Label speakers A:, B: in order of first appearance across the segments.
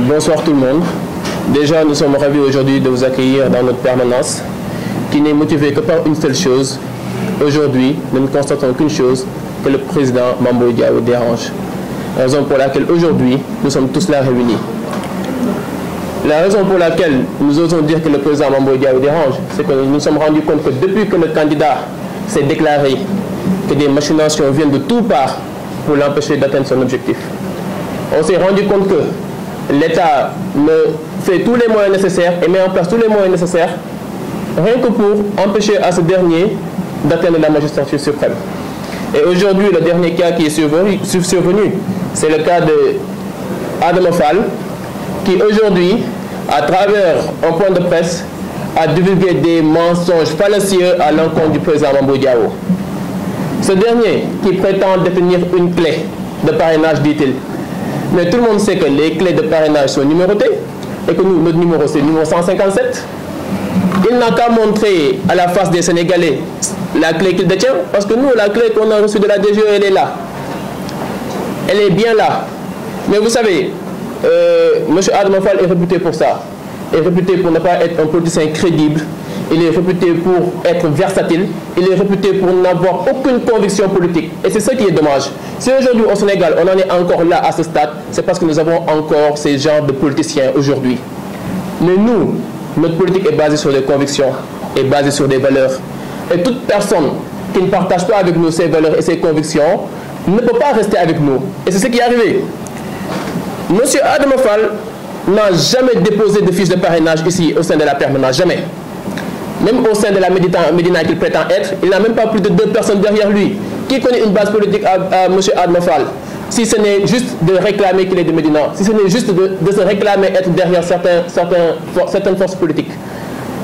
A: Bonsoir tout le monde. Déjà, nous sommes ravis aujourd'hui de vous accueillir dans notre permanence qui n'est motivée que par une seule chose. Aujourd'hui, nous ne constatons qu'une chose, que le président Mame Boye Diao dérange. Raison pour laquelle aujourd'hui, nous sommes tous là réunis. La raison pour laquelle nous osons dire que le président Mame Boye Diao dérange, c'est que nous nous sommes rendus compte que depuis que le candidat s'est déclaré que des machinations viennent de toutes parts pour l'empêcher d'atteindre son objectif, on s'est rendu compte que l'État fait tous les moyens nécessaires et met en place tous les moyens nécessaires rien que pour empêcher à ce dernier d'atteindre la magistrature suprême. Et aujourd'hui, le dernier cas qui est survenu, c'est le cas de Adama Fall, qui aujourd'hui, à travers un point de presse, a divulgué des mensonges fallacieux à l'encontre du président Mame Boye Diao. Ce dernier, qui prétend détenir une clé de parrainage, dit-il. Mais tout le monde sait que les clés de parrainage sont numérotées et que nous, notre numéro, c'est le numéro 157. Il n'a qu'à montrer à la face des Sénégalais la clé qu'il détient, parce que nous, la clé qu'on a reçue de la DGE, elle est là. Elle est bien là. Mais vous savez, M. Adama Fall est réputé pour ça. Il est réputé pour ne pas être un politicien crédible. Il est réputé pour être versatile. Il est réputé pour n'avoir aucune conviction politique. Et c'est ce qui est dommage. Si aujourd'hui au Sénégal, on en est encore là à ce stade, c'est parce que nous avons encore ces genres de politiciens aujourd'hui. Mais nous, notre politique est basée sur des convictions, est basée sur des valeurs. Et toute personne qui ne partage pas avec nous ces valeurs et ces convictions ne peut pas rester avec nous. Et c'est ce qui est arrivé. Monsieur Adama Fall n'a jamais déposé de fiche de parrainage ici au sein de la permanence, jamais. Même au sein de la Médina qu'il prétend être, il n'a même pas plus de 2 personnes derrière lui. Qui connaît une base politique à M. Adama Fall? Si ce n'est juste de réclamer qu'il est de Médina, si ce n'est juste de se réclamer être derrière certaines forces politiques.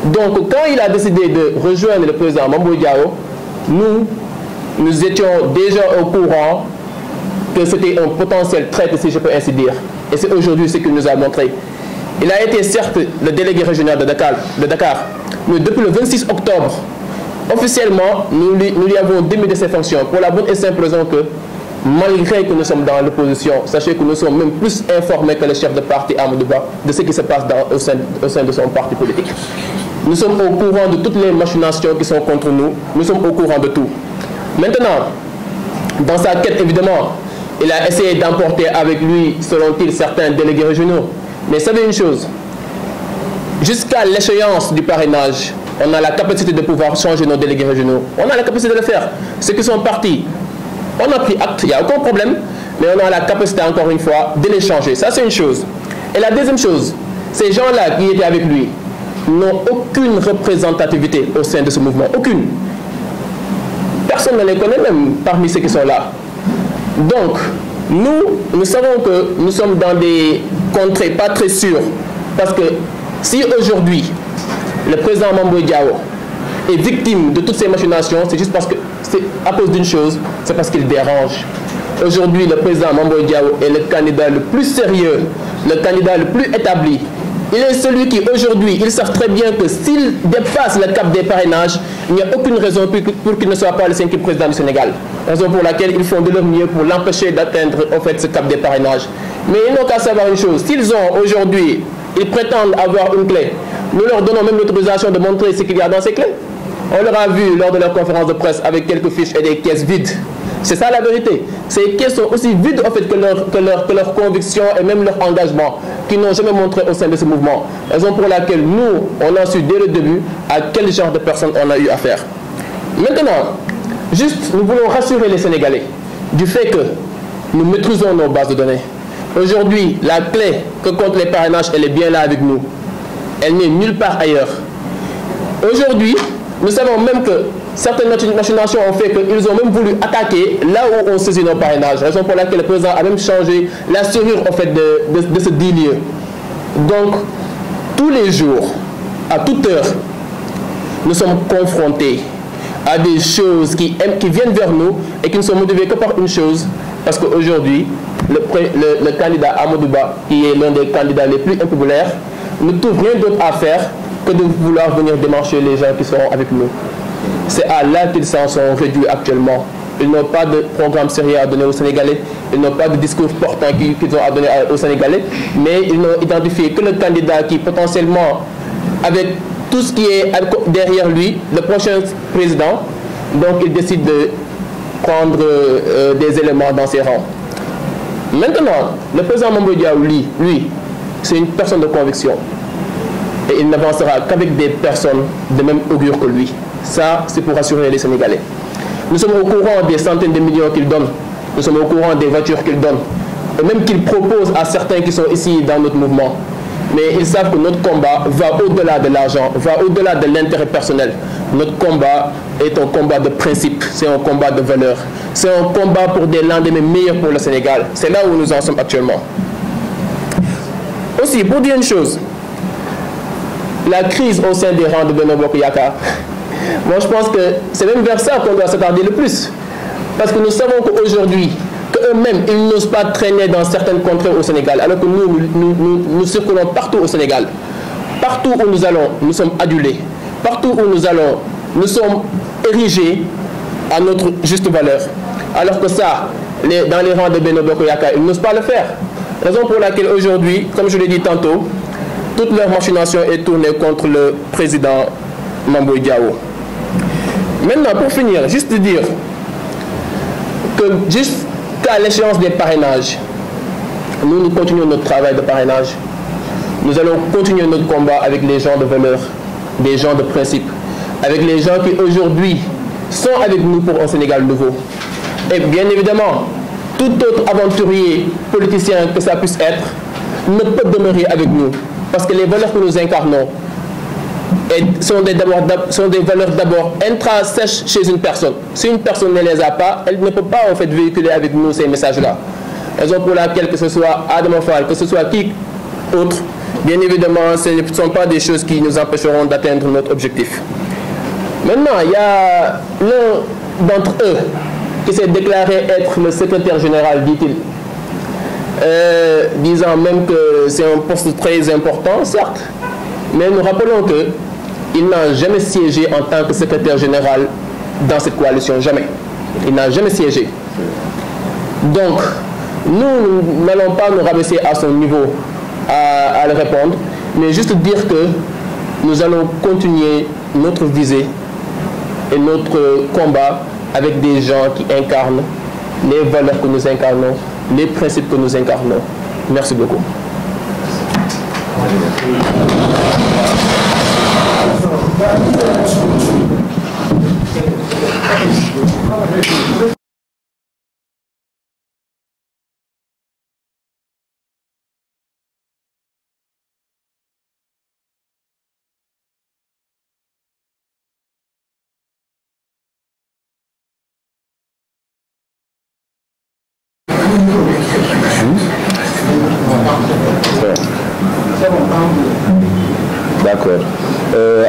A: Donc quand il a décidé de rejoindre le président Mame Boye Diao, nous étions déjà au courant que c'était un potentiel traître, si je peux ainsi dire. Et c'est aujourd'hui ce qu'il nous a montré. Il a été certes le délégué régional de Dakar, mais depuis le 26 octobre, officiellement, nous lui avons démis de ses fonctions pour la bonne et simple raison que, malgré que nous sommes dans l'opposition, sachez que nous sommes même plus informés que le chef de parti Amadou Ba de ce qui se passe au sein de son parti politique. Nous sommes au courant de toutes les machinations qui sont contre nous. Nous sommes au courant de tout. Maintenant, dans sa quête, évidemment, il a essayé d'emporter avec lui, selon-il, certains délégués régionaux. Mais savez une chose, jusqu'à l'échéance du parrainage, on a la capacité de pouvoir changer nos délégués régionaux. On a la capacité de le faire. Ceux qui sont partis, on a pris acte, il n'y a aucun problème, mais on a la capacité, encore une fois, de les changer. Ça, c'est une chose. Et la deuxième chose, ces gens-là qui étaient avec lui n'ont aucune représentativité au sein de ce mouvement. Aucune. Personne ne les connaît même parmi ceux qui sont là. Donc, nous savons que nous sommes dans des contrées pas très sûres. Parce que si aujourd'hui, le président Mame Boye Diao est victime de toutes ces machinations, c'est juste parce que c'est à cause d'une chose, c'est parce qu'il dérange. Aujourd'hui, le président Mame Boye Diao est le candidat le plus sérieux, le candidat le plus établi. Il est celui qui, aujourd'hui, ils savent très bien que s'il dépasse le cap des parrainages, il n'y a aucune raison pour qu'il ne soit pas le 5e président du Sénégal. Raison pour laquelle ils font de leur mieux pour l'empêcher d'atteindre, en fait, ce cap des parrainages. Mais ils n'ont qu'à savoir une chose. S'ils ont, aujourd'hui, ils prétendent avoir une clé, nous leur donnons même l'autorisation de montrer ce qu'il y a dans ces clés. On leur a vu lors de leur conférence de presse avec quelques fiches et des caisses vides. C'est ça la vérité. Ces caisses sont aussi vides en fait que leur conviction et même leur engagement qu'ils n'ont jamais montré au sein de ce mouvement. Raison pour laquelle nous, on a su dès le début à quel genre de personnes on a eu affaire. Maintenant, juste nous voulons rassurer les Sénégalais du fait que nous maîtrisons nos bases de données. Aujourd'hui, la clé que compte les parrainages, elle est bien là avec nous. Elle n'est nulle part ailleurs. Aujourd'hui, nous savons même que certaines machinations ont fait qu'ils ont même voulu attaquer là où on saisit nos parrainages. Raison pour laquelle le président a même changé la serrure en fait, de ce dit lieu. Donc, tous les jours, à toute heure, nous sommes confrontés à des choses qui viennent vers nous et qui ne sont motivées que par une chose. Parce qu'aujourd'hui, le candidat Amadou Ba, qui est l'un des candidats les plus impopulaires, ne trouve rien d'autre à faire que de vouloir venir démarcher les gens qui seront avec nous. C'est à là qu'ils s'en sont réduits actuellement. Ils n'ont pas de programme sérieux à donner aux Sénégalais. Ils n'ont pas de discours portant qu'ils ont à donner aux Sénégalais. Mais ils n'ont identifié que le candidat qui potentiellement, avec tout ce qui est derrière lui, le prochain président. Donc ils décident de prendre des éléments dans ses rangs. Maintenant, le président Mame Boye Diao, lui, c'est une personne de conviction. Et il n'avancera qu'avec des personnes de même augure que lui. Ça, c'est pour rassurer les Sénégalais. Nous sommes au courant des centaines de millions qu'il donne. Nous sommes au courant des voitures qu'il donne. Et même qu'il propose à certains qui sont ici dans notre mouvement. Mais ils savent que notre combat va au-delà de l'argent, va au-delà de l'intérêt personnel. Notre combat est un combat de principe, c'est un combat de valeur. C'est un combat pour des lendemains meilleurs pour le Sénégal. C'est là où nous en sommes actuellement. Aussi, pour dire une chose, la crise au sein des rangs de Benno Bokk Yakaar, moi je pense que c'est même vers ça qu'on doit s'attarder le plus. Parce que nous savons qu'aujourd'hui, qu'eux-mêmes, ils n'osent pas traîner dans certaines contrées au Sénégal, alors que nous circulons partout au Sénégal. Partout où nous allons, nous sommes adulés. Partout où nous allons, nous sommes érigés à notre juste valeur. Alors que ça, dans les rangs de Benno Bokk Yakaar, ils n'osent pas le faire. Raison pour laquelle aujourd'hui, comme je l'ai dit tantôt, toute leur machination est tournée contre le président Mame Boye Diao. Maintenant, pour finir, juste dire que jusqu'à l'échéance des parrainages, nous continuons notre travail de parrainage. Nous allons continuer notre combat avec les gens de valeur, des gens de principe, avec les gens qui aujourd'hui sont avec nous pour un Sénégal nouveau. Et bien évidemment, tout autre aventurier politicien que ça puisse être ne peut demeurer avec nous. Parce que les valeurs que nous incarnons sont des valeurs d'abord intrinsèques chez une personne. Si une personne ne les a pas, elle ne peut pas en fait véhiculer avec nous ces messages-là. Raison pour laquelle, que ce soit Adama Fall, que ce soit qui autre, bien évidemment, ce ne sont pas des choses qui nous empêcheront d'atteindre notre objectif. Maintenant, il y a l'un d'entre eux qui s'est déclaré être le secrétaire général, dit-il. Disant même que c'est un poste très important, certes, mais nous rappelons qu'il n'a jamais siégé en tant que secrétaire général dans cette coalition, jamais. Il n'a jamais siégé. Donc, nous n'allons pas nous rabaisser à son niveau à le répondre, mais juste dire que nous allons continuer notre visée et notre combat avec des gens qui incarnent les valeurs que nous incarnons, les principes que nous incarnons. Merci beaucoup.
B: D'accord.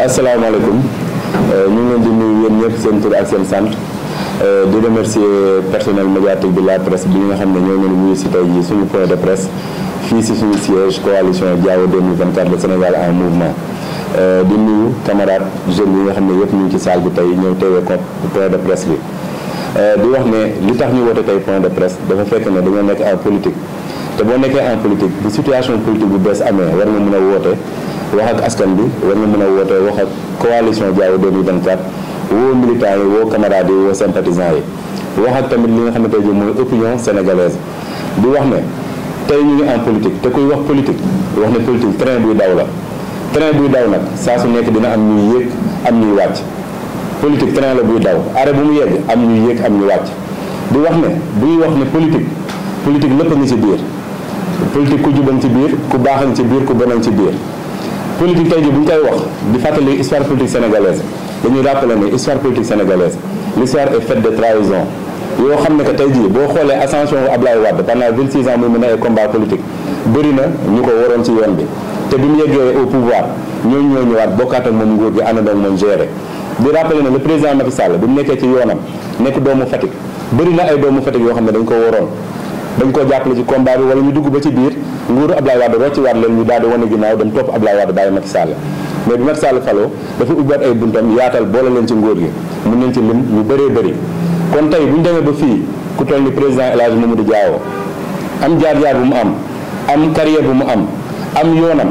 B: Asalaamaaleykum ñu ngi leen di nuyu yéen ñëpp seen tur ak seen sant di remercier personnel médiatique de la presse bi nga xam ne ñoo leen wuyu si tey jii suñu point de presse fii si suñu siège coalition Diao 2024 le Sénégal en mouvement di nuyu camarades jeunes yi nga xam ne yëpp ñu ngi ci salle bi tey ñëw teewee point de presse bi di wax ne li tax ñu woote tey point de presse dafa fekk ne dañoo nekk en politique te boo nekkee en politique bu situation politique bu bees amee war nga mën a woote wax ak askan bi war nga mën a woote wax ak coalition Diao 2024 woo militants yi woo camarades yi woo sympathisants yi wax ak tamit li nga xamante ne mooy opinion sénégalaise di wax ne tey ñu ngi en politique te kuy wax politique wax ne politique train buy daw la train buy daw nag saa su nekk dina am ñuy yéeg am ñuy wàcc politique train la buy daw arrêt bu mu yegg am ñuy yéeg am ñuy wàcc di wax ne buy wax ne politique lépp a ngi ci biir politique ku juban ci biir ku baaxan ci biir ku bonan ci biir politique tey jii bu ñu koy wax di fàttali histoire politique sénégalaise dañuy rappeler ne histoire politique sénégalaise l'histoire est faite de trahison yoo xam ne que tey jii boo xoolee ascension Ablaye Wade pendant 26 ans muy mën a ay combat politique bëri na ñu ko waroon ci yoon bi te bi mu yeggee au pouvoir ñooñu ñoo ñëwaat bokkaat ak moom nguur gi àndandoo ak moom géré di rappeler ne le président Macky Sall bi mu nekkee ci yoonam nekk doomu Fatick bëri na ay doomu Fatick yoo xam ne dañ ko waroon dañ koo jàppale ci combat bi wala ñu dugg ba ci biir nguuru Ablaye Wade rocci waat leen ñu daal di wane ginnaaw dem topp Ablaye Wade bàyyi Macky Sall mais bi Macky Sall faloo dafa ubbiwaat ay buntam yaatal boole leen ci nguur gi mën nañ ci lim ñu bëree bëri kon tey bu ñu demee ba fii ku toll ni président El Hadji Mamadou Diawo am jaar-jaar bu mu am carrière bu mu am yoonam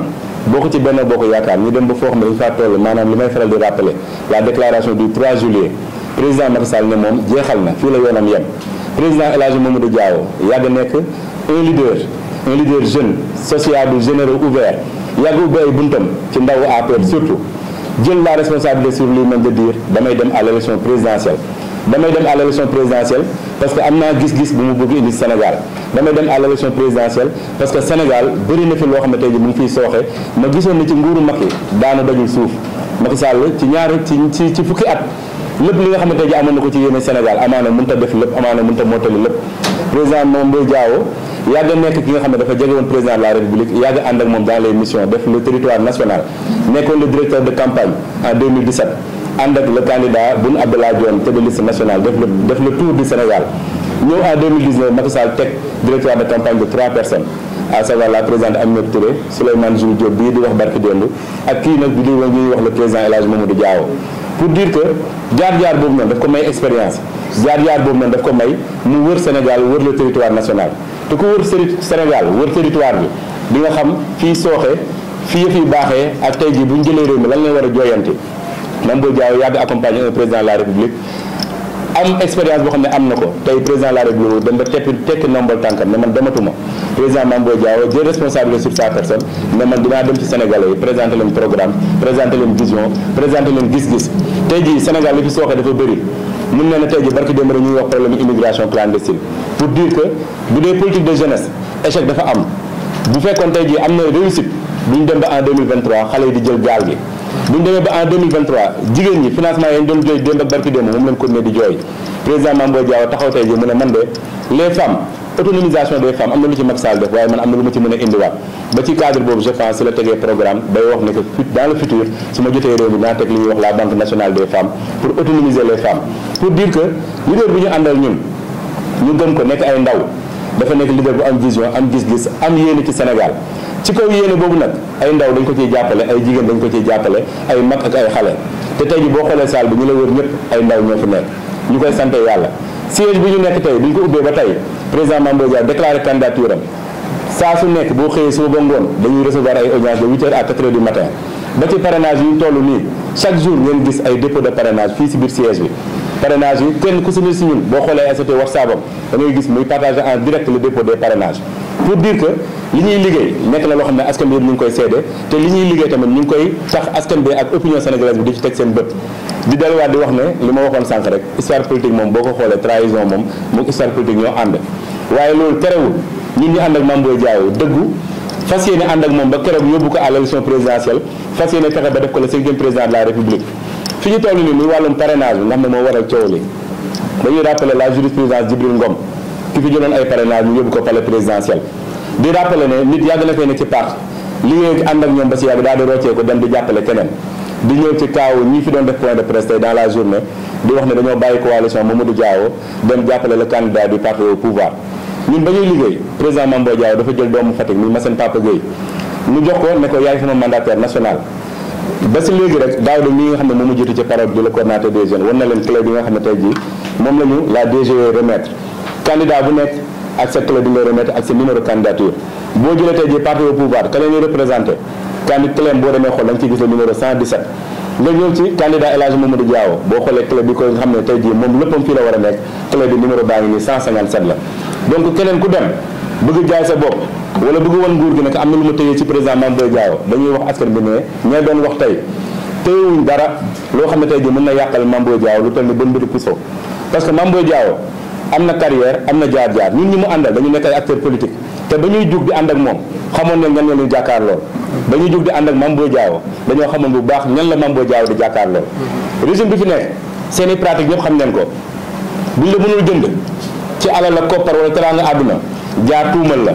B: bokk ci Benno Bokk Yaakaar ñu dem ba foo xam ne dañu faa toll maanaam li may faral di rappeler la déclaration du 3 juillet président Macky Sall ne moom jeexal na fii la yoonam yem président El Hadji Mamadou Diawo yàgg nekk un leader jeune sociable généreux ouvert yàgg ubbi ay buntam ci ndawu APR surtout jël la responsabilité sur lui-même de dire damay dem à l'élection présidentielle parce que am naa gis-gis bu mu bëgg indi Sénégal damay dem à l'élection présidentielle parce que Sénégal bëri na fi loo xam ne tey ji mu ngi fiy sooxe ma gisoon ni ci nguuru Macky daanu dajul suuf Macky Sall ci fukki at lépp li nga xam ne tey ji amoon na ko ci yéene Sénégal amaana mënut a def lépp amaana mënut a mottali lépp président Mame Boye Diao yàgg nekk ki nga xam ne dafa jege woon président de la République yàgg ànd ak moom dans les missions def le territoire national nekkoon le directeur de campagne en 2017 ànd ak le candidat Boun Abdallah Dionne tête de liste nationale def le tour du Sénégal ñëw en 2019 Macky Sall teg directoire de campagne de 3 personnes à savoir la présidente Aminata Touré Souleymane Jules Diop bii di wax barki démb ak kii nag bi di wax le président El Hadji Mamadou Diawo pour dire que jaar-jaar boobu noonu daf ko may expérience jaar-jaar boobu noonu daf ko may mu wër Sénégal wër le territoire national te ku wër Sénégal wër territoire bi nga xam fii sooxe fii yëf yi baaxee ak tey jii bu ñu jëlee réew mi lan la war a jooyanti Mame Boye Diao yàgg accompagner un président de la République am expérience boo xam ne am na ko tey président de la République dem ba tekki nombal tànkam ne man dematuma président Mame Boye Diao jël responsabilité sur sa personne ne man dinaa dem ci Sénégalais yi présenter leen programme présenter leen vision présenter leen gis-gis tey jii Sénégal li fi sooxe dafa bëri mun na ne tey jii barki démb rek ñuy wax problème immigration clandestine pour dire que bu dee politique de jeunesse échec dafa am bu fekkoon tey jii am na réussite bu ñu dem ba en 2023 xale yi di jël gaal gi bu ñu demee ba en 2023 jigéen ñi financement yi ñu doon jooy démb ak barki démb moom lañ continuer di jooy président Mame Boye Diao taxaw tey jii mu ne man de les femmes autonomisation des femmes am na lu ci Macky Sall def waaye man am na lu ma ci mën a indiwaat ba ci cadre boobu je pense si la tegee programme day wax ne que dans le futur su ma jotee réew mi dinaa teg li ñuy wax la banque nationale des femmes pour autonomiser les femmes pour dire que leader bu ñu àndal ñun ñu gëm ko nekk ay ndaw dafa nekk leader bu am vision am gis-gis am yéene ci Sénégal ci kaw yéene boobu nag ay ndaw dañ ko ciy jàppale ay jigéen dañ ko ciy jàppale ay mag ak ay xale te tey ji boo xoolee salle bi ñu la wër ñëpp ay ndaw ñoo fi nekk ñu koy sante yàlla siège bi ñu nekk tey bi ñu ko ubbee ba tey président Mame Boye Diao déclaré candidature am saa su nekk boo xëyee suba ba ngoon dañuy recevoir ay audience de 8h à 4h du matin ba ci parrainage yi ñu toll nii chaque jour ngeen gis ay dépôt de parrainage fii si biir siège bi parrainage yi kenn ku si ni si ñun boo xoolee ST WhatsApp am da ngay gis muy partager en direct le dépôt des parrainages pour dire que li ñuy liggéey nekk na loo xam ne askan bi yëpp ñu ngi koy seede te li ñuy liggéey tamit ñu ngi koy tax askan bi ak opinion sénégalaise bi di ci teg seen bët di delluwaat di wax ne li ma waxoon sànq rek histoire politique moom boo ko xoolee trahison moom moom histoire politique ñoo ànd waaye loolu terewul ñun ñu ànd ak Mame Boye Diao dëggu fas yéene ànd ak moom ba keroog yóbbu ko à l'élection présidentielle fas yéene fexe ba def ko le 5e président de la République fi ñu toll nii muy wàllum parrainage bi nga xam ne moo waral coow li dañuy rappeler la jurisprudence Djibril Ngom ki fi jëloon ay parrainage ñu yóbbu ko palais présidentiel di rappeler ne nit yàgg na fee ne ci parti liggéey ànd ak ñoom ba si yàgg daal di roccee ko dem di jàppale keneen di ñëw ci kaaw ñi fi doon def point de presse tey dans la journée di wax ne dañoo bàyyi coalition Mamadou Diawo dem jàppale le candidat du parti au pouvoir ñun ba ñuy liggéey président Mame Boye Diao dafa jël doomu Fatick muy Massène Papa Gueye mu jox ko ne ko yaay sama mandataire national ba si léegi rek daaw de mi nga xam ne moom mu jiitu ci parole bi le coordinateur des jeunes wan na leen clé bi nga xam ne tey jii moom la ñu la DGE remettre candidat bu nekk ak sa clé bi nga remettre ak sa numéro candidature boo jëlee tey jii parti au pouvoir ka la ñuy représenté clé boo demee xool da nga ciy gis le numéro 117 nga ñëw ci candidat El Hadji Mamadou Diawo boo xoolee clé bi ko nga xam ne tey jii moom léppam fii la war a nekk clé bi numéro baa ngi nii 157 la donc keneen ku dem bëgg jaay sa bopp wala bëgg woon nguur gi nag am na lu ma tëyee ci président Mame Boye Diao dañuy wax askan bi ne ñee doon wax tey tëyewuñ dara loo xam ne tey jii mën na yàqal Mame Boye Diao lu toll ni bën mbiri puso parce que Mame Boye Diao am na carrière am na jaar-jaar ñun ñi mu àndal dañu nekk ay acteur politique te ba ñuy jug di ànd ak moom xamoon ne ñan la ñuy jàkkaar lool ba ñuy jug di ànd ak Mame Boye Diao dañoo xamoon bu baax ñan la Mame Boye Diao di jàkkaar lool régime bi fi nekk seen i pratique ñëpp xam neen ko buñ la mënul jënd ci alal la koppar wala teraanga àdduna jaar tuumal la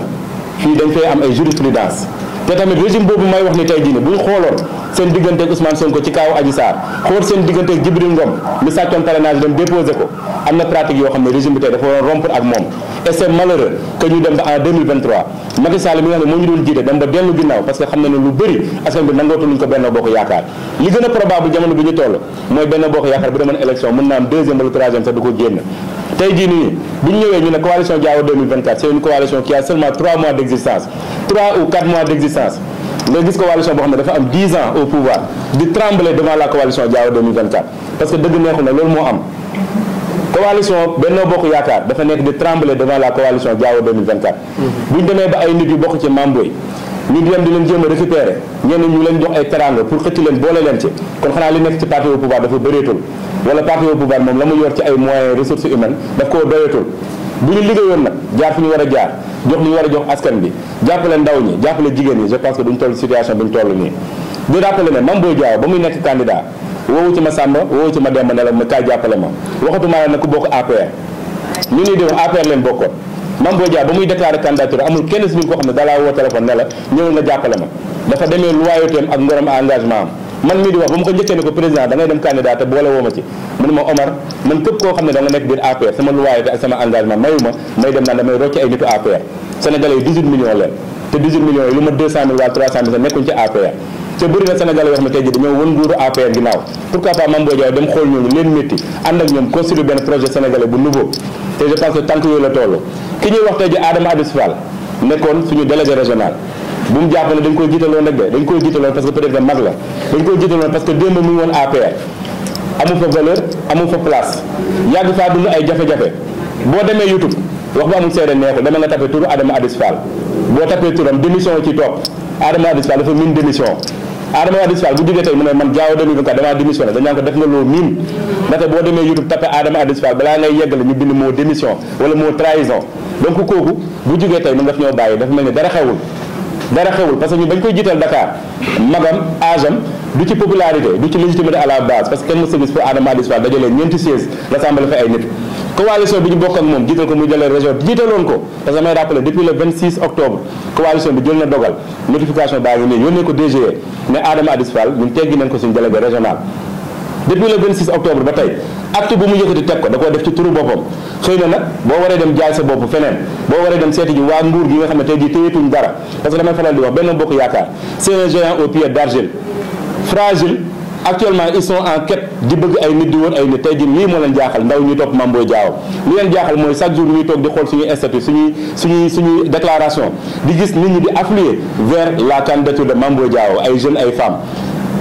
B: fii dañ fay am ay jurisprudence te tamit régime boobu may wax ni tey jii bu ñu xooloon seen digganteeg Ousmane Sonko ci kaawu Adji Sarr xool seen digganteeg Djibril Ngom mi sàccoon parrainage dem déposé ko am na pratique yoo xam ne régime bi tey dafa waroon rompre ak moom et c'est malheureux que ñu dem ba en 2023 Macky Sall mi nga xam ne moo ñu doon jiite dem ba dellu ginnaaw parce que xam na ne lu bëri askan bi nangootuñu ko Benno Bokk Yaakaar li gën a probable jamono bi ñu toll mooy Benno Bokk Yaakaar bu demoon élection mën na am deuxième wala troisième sax du ko génn tey jii nii bu ñu ñëwee ñu ne coalition Diao 2024 c'est une coalition qui a seulement 3 mois d'existence 3 ou 4 mois d'existence nga gis coalition boo xam ne dafa am 10 ans au pouvoir di trembler devant la coalition Diao 2024 parce que dëgg neexu na loolu moo am coalition Benno Bokk Yaakaar dafa nekk di trembler devant la coalition Diao 2024 bu ñu demee ba ay nit yu bokk ci Mamboy ñu dem di leen jéem a récupérer ñenn ñu leen jox ay teranga pour xëcc leen boole leen ci kon xanaa li nekk ci parti au pouvoir dafa bëreetul wala parti au pouvoir moom la mu yor ci ay moyens ressources humaines daf koo doyatul bu ñu liggéeyoon nag jaar fi ñu war a jaar jox li ñu war a jox askan bi jàppale ndaw ñi jàppale jigéen ñi je pense que duñ toll situation bi ñu toll nii di rappelé ne Mame Boye Diao ba muy nekk candidat woowu ci ma Samba woowu ci ma Demba ne la ma kaay jàppale ma waxatuma la nag ku bokk APR ñu nii di wax APR leen bokkoon Mame Boye Diao ba muy déclaré candidature amul kenn si ñun koo xam ne dalaa woo téléphone ne la ñëwal nga jàppale ma dafa demee loyauté am ak ngorom engagement am man mii di wax ba mu ko njëkkee ne ko président da ngay dem candidat te boole woo ma ci mu ne ma Omar man képp koo xam ne da nga nekk biir APR sama loyauté ak sama engagement mayu ma may dem naan damay rocc ay nitu APR sénégalais yi 18 millions leen te 18 millions yi lu ma 200 000 wala 300 000 nekkuñ ci APR te bëri na sénégalais yoo xam ne tey jii dañoo won nguuru APR ginnaaw pourquoi pas Mame Boye Diao dem xool ñooñu leen métti ànd ak ñoom construire benn projet sénégalais bu nouveau te je pense que tànk yooyu la toll ki ñuy wax tey ji Adama Adis Fall nekkoon suñu délégué régional bu mu jàpp ne dañ koy jiitaloon rek de dañ koy jiitaloon parce que peut-être mag la dañ koy jiitaloon parce que démb mu ngi woon APR amu fa valeur amu fa place yàgg faa dund ay jafe-jafe boo demee YouTube wax ba amul seede neexul dama nga tapé turu Adama Adis Fall boo tapé turam démission ci topp Adama Adis Fall dafa miin démission Adama Adis Fall bu jógee tey mu ne man Diao 2024 damaa démissionné dañ naan ko def nga loo miin ndaxte boo demee YouTube tapé Adama Adis Fall balaa ngay yeggale ñu bind moo démission wala moo trahison donc kooku bu jógee tey mu daf ñoo bàyyi dafa mel ni dara xewul parce que ñu bañ koy jiital Dakar magam âge am du ci popularité du ci légitimité à la base parce que kenn mës a gis pour Adama Adis Fall dajalee ñeenti siège l'Assemblée fa ay nit coalition bi ñu bokk ak moom jiital ko muy jëlee région jiitaloon ko parce que may rappelé depuis le 26 octobre coalition bi jël na dogal notification baa ngi nii yónnee ko DGE ne Adama Adis Fall ñun teggi nañ ko suñu délégué régional depuis le 26 octobre ba tey acte bu mu yëkkati teg ko da koo def ci turu boppam xëy na nag boo waree dem jaay sa bopp feneen boo waree dem seeti ji waa nguur gi nga xam ne tey jii téyetuñ dara parce que damay faral di wax Benno Bokk Yaakaar c'est un géant aux pieds d'argile fragile actuellement ils sont en quête di bëgg ay nit di wër ay nit tey jii lii moo leen jaaxal ndaw ñuy topp Mame Boye Diao li leen jaaxal mooy chaque jour ñuy toog di xool suñuy statut suñuy déclaration di gis nit ñi di affluer vers la candidature de Mame Boye Diao ay jeunes ay femmes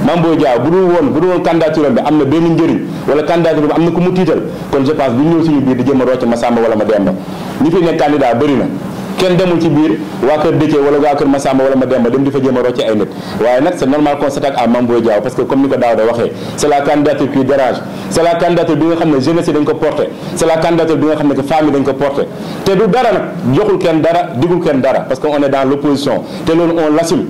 B: Mame Boye Diao bu dul woon candidature bi am na benn njëriñ wala candidature bi am na ku mu tiital kon je pense bu ñu ñëw suñu biir di jëm a rocc ma Samba wala ma Demba ñi fi nekk candidat bëri na kenn demul ci biir waa kër Déthié wala waa kër Massamba wala ma Demba dem di fa jéem a rocce ay nit waaye nag c'est normal qu'on s'attaque à Mame Boye Diao parce que comme ni ko Daouda waxee c'est la candidature qui dérange c'est la candidature bi nga xam ne jeunesse yi dañ ko porté c'est la candidature bi nga xam ne que famille dañ ko porté te du dara nag joxul kenn dara digul kenn dara parce que on est dans l'opposition te loolu on l'assume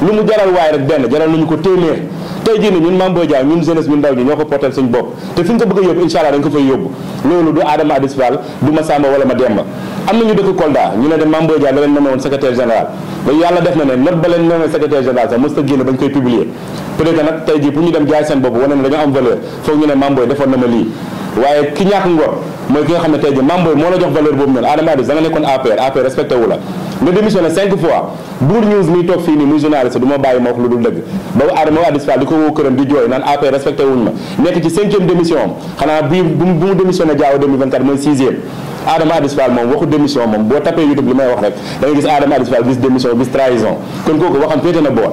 B: lu mu jaral waaye rek benn jaral nañu ko téeméer tey jii nii ñun Mame Boye Diao ñun jeunesse ñun ndaw ñi ñoo ko porté suñu bopp te fi ñu ko bëgg a yóbbu incha allah dañ ko fay yóbbu loolu du Adama Adis Fall du Massamba wala ma Demba am nañu dëkk Kolda ñu ne de Mame Boye Diao da leen nommé woon secrétaire général ba yàlla def na ne note ba leen nommé secrétaire général sax mos ta génn bañ koy publier peut-être que nag tey jii pour ñu dem jaay seen bopp wane ne dañoo am valeur foog ñu ne Mame Boye defoon na ma lii waaye ki ñàkk ngor mooy ki nga xam ne tey jii Mame Boye moo la jox valeur boobu noonu Adama Adis da nga nekkoon APR respecté wu la nga démissionné 5 fois Bour News muy toog fii nii muy journaliste du ma bàyyi ma wax lu dul dëgg ba Adama Adis Fall di ko woo këram di jooy naan APR respecté wuñ ma nekk ci 5e démission am xanaa bii bu mu démissionné Diao 2024 mooy 6e Adama Adis Fall moom waxu démission moom boo tapé YouTube li may wax rek da nga gis Adama Adis Fall gis démission gis trahison kon kooku waxam féete na boor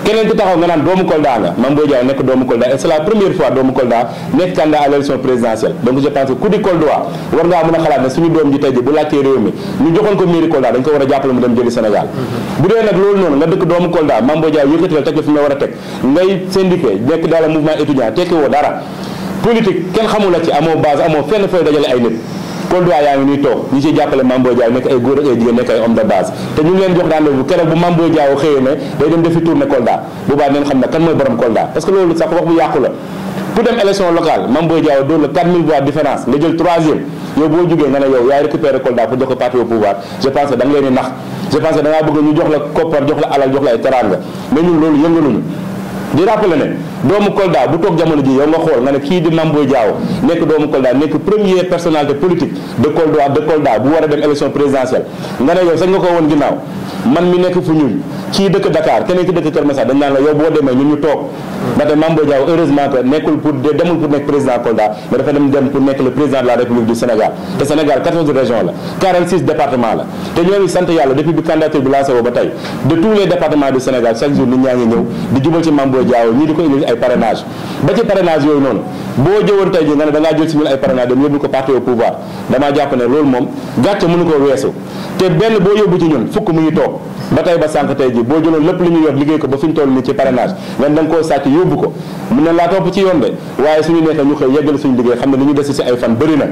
B: keneen ku taxaw nga naan doomu Kolda nga Mame Boye Diao nekk doomu Kolda et c'est la première fois doomu Kolda nekk candidat à l'élection présidentielle donc je pense que ku di Kolda war ngaa mën a xalaat ne suñu doom ji tey ji bu laajtee réew mi ñu joxoon ko mairie Kolda dañ ko war a jàppale mu dem jëli Sénégal bu dee nag loolu noonu nga dëkk doomu Kolda Mame Boye Diao yëkkati la teg la fi nga war a teg ngay syndiqué nekk dans le mouvement étudiant tekki woo dara politique kenn xamul la ci amoo base amoo fenn fooy dajale ay nit Kolda yaa ngi nii toog ñi ciy jàppale Mame Boye Diao nekk ay góor ak ay jigéen nekk ay homme de base te ñu ngi leen jox rendez-vous keroog bu Mame Boye Diao xëyee ne day dem defi tournée Kolda boobaa neen xam ne kan mooy borom Kolda parce que loolu sax wax bu yàqu la pour dem élection locale Mame Boye Diao doon la 4000 voix différence nga jël 3e yow boo jógee nga ne yow yaay récupérer Kolda pour jox ko parti au pouvoir je pense que da nga leen di nax je pense que da ngaa bëgg ñu jox la koppar jox la alal jox la ay teranga mais ñun loolu yëngaluñu di rappelé ne doomu Kolda bu toog jamono ji yow nga xool nga ne kii di Mame Boye Diao nekk doomu Kolda nekk première personnalité politique de Kolda bu war a dem élection présidentielle nga ne yow sax nga ko woon ginnaaw man mi nekk fu ñuul kii dëkk Dakar keneen ki dëkk Kër Massar dañ naan la yow boo demee ñun ñu toog ndaxte Mame Boye Diao heureusement que demul pour nekk président Kolda mais dafa dem pour nekk le président de la République du Sénégal te Sénégal 14 régions la 46 départements la te ñoo ngi sant yàlla depuis bi candidature bi lancé woo ba tey de tous les départements du Sénégal chaque jour nit ñaa ngi ñëw di jubal ci Mame Boye Diao ñii di ko indi ay parrainage ba ci parrainage yooyu noonu boo jëwoon tey ji nga ne da ngaa jël si ñun ay parrainage dem yóbbu ko parti au pouvoir damaa jàpp ne loolu moom gàcce mënu ko weesu te benn boo yóbbu ci ñun fukk mu ngi toog ba tey ba sànq tey ji boo jëloon lépp lu ñu yor liggéey ko ba fi ñu toll nii ci parrainage nga da nga koo sàcc yóbbu ko mun na laa topp ci yoon de waaye suñu nekkee ñu xëy yeggal suñu liggéey xam ne li ñu des si ay fan bëri na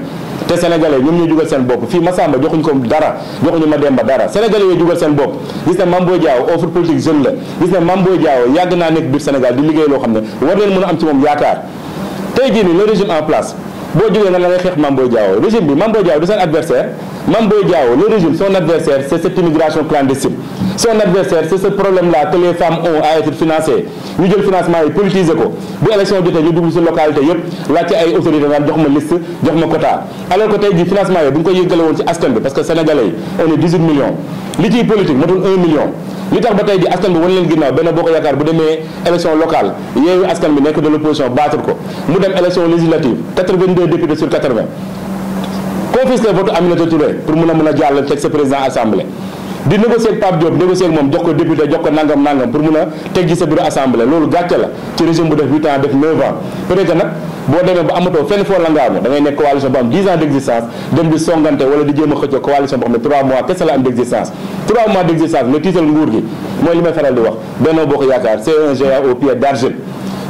B: te sénégalais ñoom ñoo jugal seen bopp fii Massamba joxuñu ko dara joxuñu Mademba dara sénégalais yooyu jugal seen bopp gis na Mame Boye Diao offre politique jeune la gis na Mame Boye Diao yàgg naa nekk biir Sénégal di liggéey loo xam ne war leen mën a am ci moom yaakaar tey jii nii le régime en place boo jógee nga la ngay xeex Mame Boye Diao régime bi Mame Boye Diao du seen adversaire Mame Boye Diao le régime son adversaire c'est cette immigration clandestine son adversaire c'est ce problème là que les femmes ont à être financées ñu jël financement yi politiser ko bu élection jotee ñu dugg ci localité yëpp laaj ci ay autorités naan jox ma liste jox ma quota alors que tey jii financement yi bu ñu ko yëggale woon ci askan bi parce que sénégalais yi on est 18 millions li ciy politique matul 1 million li tax ba tey ji askan bi wan leen ginnaaw benn bokk yaakaar bu demee élection locale yeewu askan bi nekk de l'opposition battre ko mu dem élection législative 82 députés sur 80 confisquer vote Aminata Touré pour mun a jàll teg sa président assemblée di négocier ak Pape Diop négocier ak moom jox ko député jox ko nangam pour mun a teg ji sa bureau assemblée loolu gàcce la ci régime bu def 8 ans def 9 ans peut-être que nag boo demee ba amatoo fenn foo la ngaamu da ngay nekk coalition bu am 10 ans d'existence dem di songante wala di jéem a xëccoo coalition boo xam ne 3 mois kese la am d'existence 3 mois d'existence nga tiital nguur gi mooy li may faral di wax Benno Bokk Yaakaar c'est un géant au pied d'argile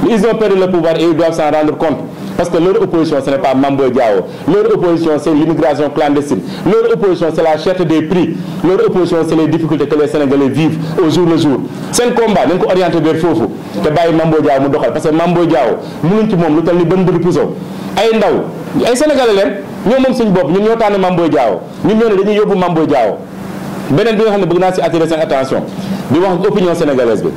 B: ils ont perdu le pouvoir et ils doivent s'en rendre compte parce que leur opposition ce n'est pas Mame Boye Diao leur opposition c'est l'immigration clandestine leur opposition c'est la cherté des prix leur opposition c'est les difficultés que les Sénégalais vivent au jour le jour seen combat dañ ko orienté vers foofu te bàyyi Mame Boye Diao mu doxal parce que Mame Boye Diao mënuñ ci moom lu tal ni bën bëri puso ay ndaw ay Sénégalais leen ñoo moom suñu bopp ñun ñoo tànn Mame Boye Diao ñun ñoo ne dañuy yóbbu Mame Boye Diao beneen bi nga xam ne bëgg naa si attirer seen attention di wax opinion sénégalaise bi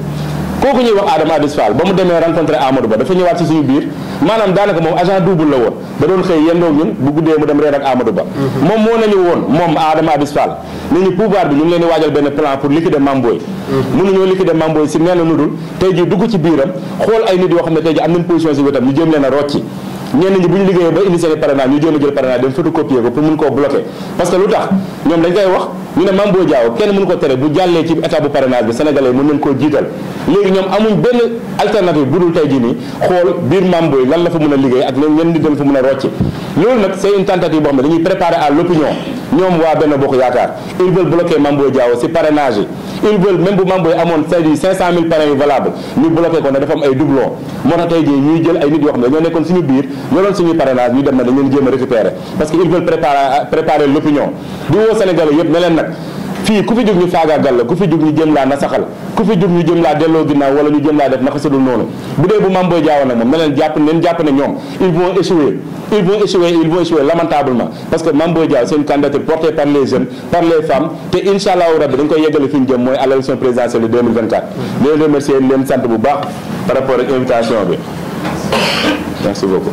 B: kooku ñuy wax Adama Adis Fall ba mu demee rencontré Amadou Ba dafa ñëwaat ci suñu biir maanaam daanaka moom agent double la woon da doon xëy yendoo ñun bu guddee mu dem reer ak Amadou Ba moom moo nañu woon moom Adama Adis Fall ni ñu pouvoir bi ñu ngi leen di waajal benn plan pour liquider Mame Boye mënuñoo liquider Mame Boye si nenn nudul tey ji dugg ci biiram xool ay nit yoo xam ne tey ji am nañ position si wetam ñu jéem leen a rocci ñenn ñi bu ñu liggéeyee ba indi seen parrainage ñu jéem a jël parrainage dem photocopier ko pour mun koo bloquer parce que lu tax ñoom dañ koy wax ñu ne Mame Boye Diao kenn mënu ko tere bu jàllee ci état bu parrainage bi sénégalais mën nañ koo jiital léegi ñoom amuñ benn alternative bu dul tey jii nii xool biir Mame Boye lan la fa mën a liggéey ak ñen nit dañ fa mën a rocci loolu nag c'est une tentative boo xam ne dañuy préparer à l'opinion ñoom waa Benno Bokk Yaakaar ils veulent bloquer Mame Boye Diao ci parrainage yi ils veulent même bu Mame Boye amoon c'est-à-dire 500 000 parrains yu valable ñu bloqué ko ne dafa am ay doublons moo tax tey jii ñuy jël ay nit yoo xam ne ñoo nekkoon suñu biir ñoo doon suñuy parrainage ñu dem na dañ leen jéem a récupérer parce que ils veulent préparer l'opinion di woo Sénégalais yëpp ne leen nag fii ku fi jóg ñu faagaagal la ku fi jóg ñu jëm laa nasaxal ku fi jóg ñu jëm laa delloo ginnaaw wala ñu jëm laa def naka sadul noonu bu dee bu Mame Boye Diao nag moom na leen jàpp ne ñoom ils vont échouer lamentablement parce que Mame Boye Diao c'est une candidature portée par les jeunes par les femmes te incha allahu rabbi dañ koy yeggale fi ñu jëm mooy à l'élection présidentielle de 2024 leen remercier leen sant bu baax par rapport ak invitation bi merci beaucoup